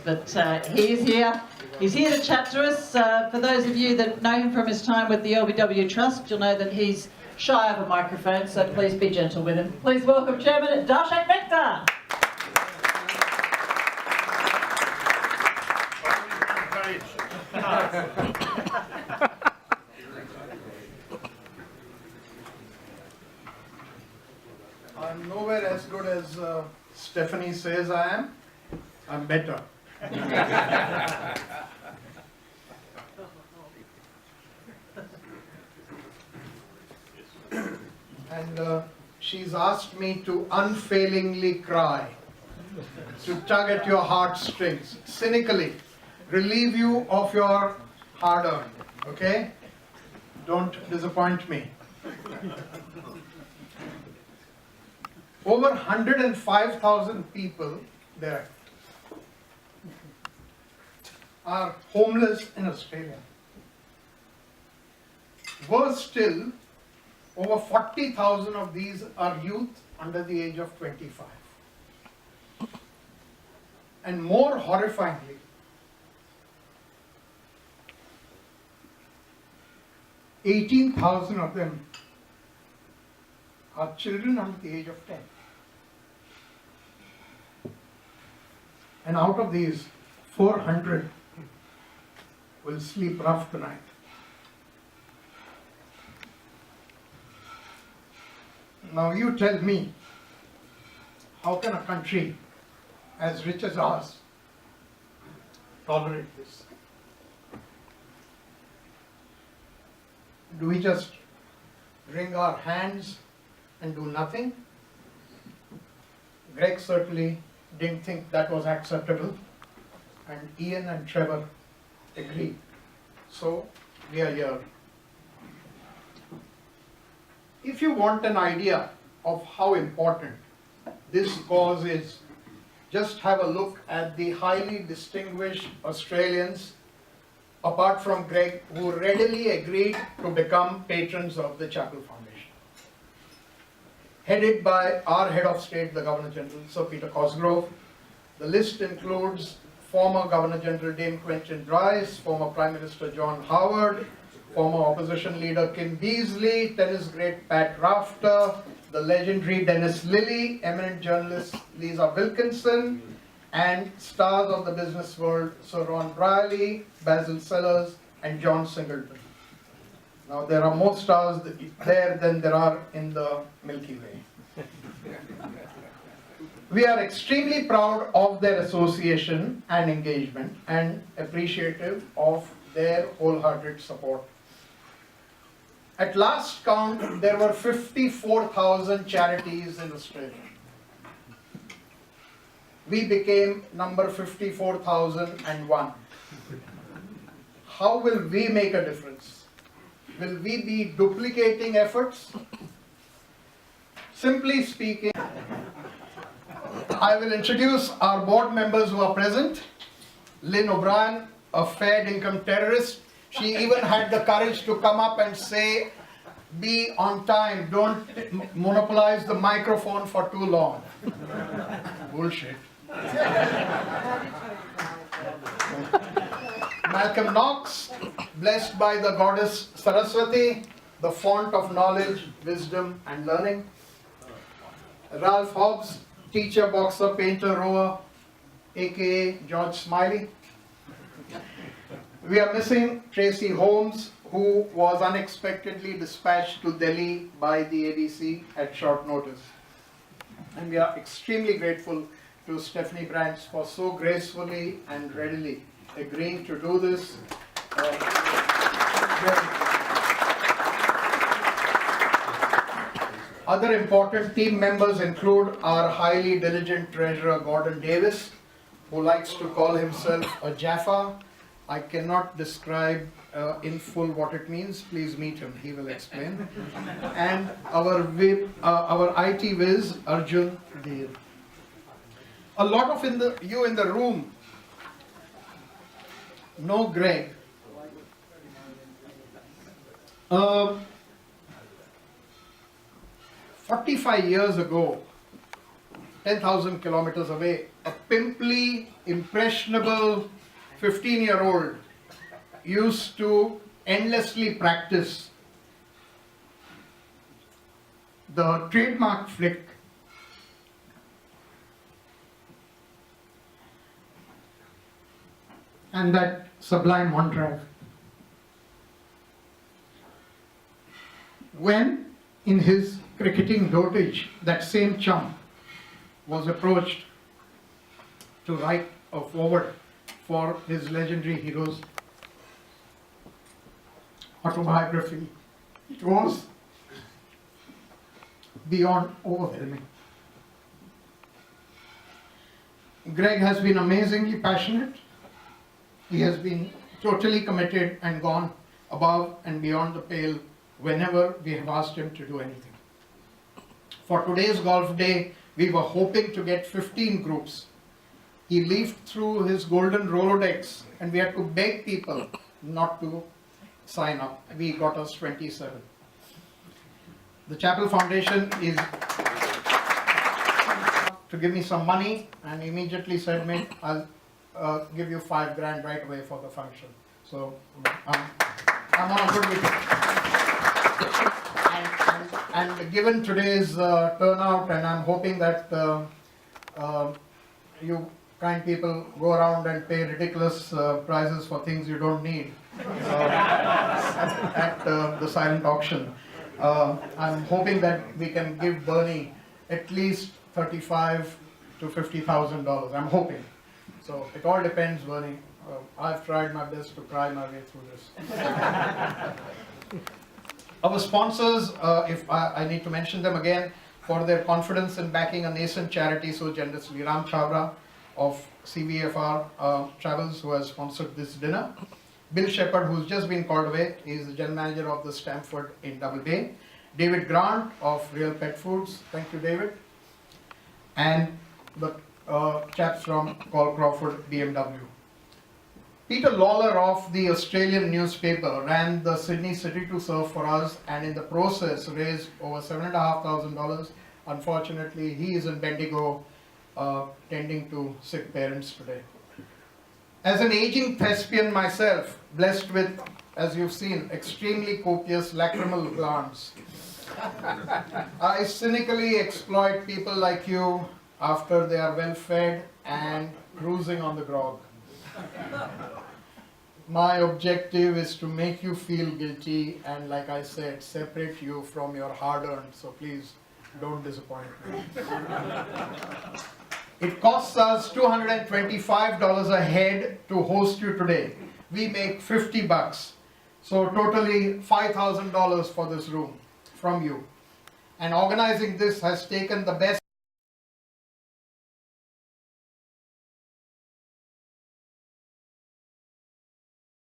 but he is here. He's here to chat to us. For those of you that know him from his time with the LBW Trust, you'll know that he's shy of a microphone, so please be gentle with him. Please welcome Chairman Darshak Mehta. I'm nowhere as good as Stephanie says I am. I'm better. And she's asked me to unfailingly cry, to tug at your heartstrings, cynically, relieve you of your hard-earned, okay? Don't disappoint me. Over 105,000 people there are homeless in Australia. Worse still, over 40,000 of these are youth under the age of 25. And more horrifyingly, 18,000 of them are children under the age of 10. And out of these, 400 will sleep rough tonight. Now you tell me, how can a country as rich as ours tolerate this? Do we just wring our hands and do nothing? Greg certainly didn't think that was acceptable, and Ian and Trevor agreed. So we are here. If you want an idea of how important this cause is, just have a look at the highly distinguished Australians, apart from Greg, who readily agreed to become patrons of the Chappell Foundation. Headed by our head of state, the Governor General, Sir Peter Cosgrove. The list includes former Governor General Dame Quentin Rice, former Prime Minister John Howard, former opposition leader Kim Beazley, tennis great Pat Rafter, the legendary Dennis Lilly, eminent journalist Lisa Wilkinson, and stars of the business world Sir Ron Brierley, Basil Sellers, and John Singleton. Now there are more stars there than there are in the Milky Way. We are extremely proud of their association and engagement and appreciative of their wholehearted support. At last count, there were 54,000 charities in Australia. We became number 54,001. How will we make a difference? Will we be duplicating efforts? Simply speaking, I will introduce our board members who are present. Lynn O'Brien, a fair income terrorist. She even had the courage to come up and say, be on time, don't monopolize the microphone for too long. Bullshit. Malcolm Knox, blessed by the goddess Saraswati, the font of knowledge, wisdom, and learning. Ralph Hobbs, teacher, boxer, painter, rower, aka George Smiley. We are missing Tracy Holmes, who was unexpectedly dispatched to Delhi by the ABC at short notice. And we are extremely grateful to Stephanie Brands for so gracefully and readily agreeing to do this. Other important team members include our highly diligent treasurer Gordon Davis, who likes to call himself a Jaffa. I cannot describe in full what it means. Please meet him, he will explain. And our IT whiz, Arjun Deer. A lot of you in the room know Greg. 45 years ago, 10,000 kilometers away, a pimply, impressionable 15-year-old used to endlessly practice the trademark flick and that sublime one drive. When in his cricketing dotage, that same chum was approached to write a foreword for his legendary hero's autobiography, it was beyond overwhelming. Greg has been amazingly passionate. He has been totally committed and gone above and beyond the pale whenever we have asked him to do anything. For today's golf day, we were hoping to get 15 groups. He leafed through his golden Rolodex and we had to beg people not to sign up. We got us 27. The Chappell Foundation is to give me some money and immediately said, mate, I'll give you $5,000 right away for the function. So I'm on a good wicket. And given today's turnout, and I'm hoping that you kind people go around and pay ridiculous prices for things you don't need at the silent auction. I'm hoping that we can give Bernie at least $35,000 to $50,000. I'm hoping. So it all depends, Bernie. I've tried my best to cry my way through this. Our sponsors, if I need to mention them again, for their confidence in backing a nascent charity so generously. Ram Chavra of CVFR Travels, who has sponsored this dinner. Bill Shepherd, who's just been called away, he's the general manager of the Stamford in Double Bay. David Grant of Real Pet Foods, thank you, David. And the chaps from Call Crawford BMW. Peter Lawler of the Australian newspaper ran the Sydney City to Surf for us and in the process raised over $7,500. Unfortunately, he is in Bendigo tending to sick parents today. As an aging thespian myself, blessed with, as you've seen, extremely copious lacrimal glands, I cynically exploit people like you after they are well fed and cruising on the grog. My objective is to make you feel guilty and, like I said, separate you from your hard-earned, so please don't disappoint me. It costs us $225 a head to host you today. We make $50, so totally $5,000 for this room from you. And organizing this has taken the best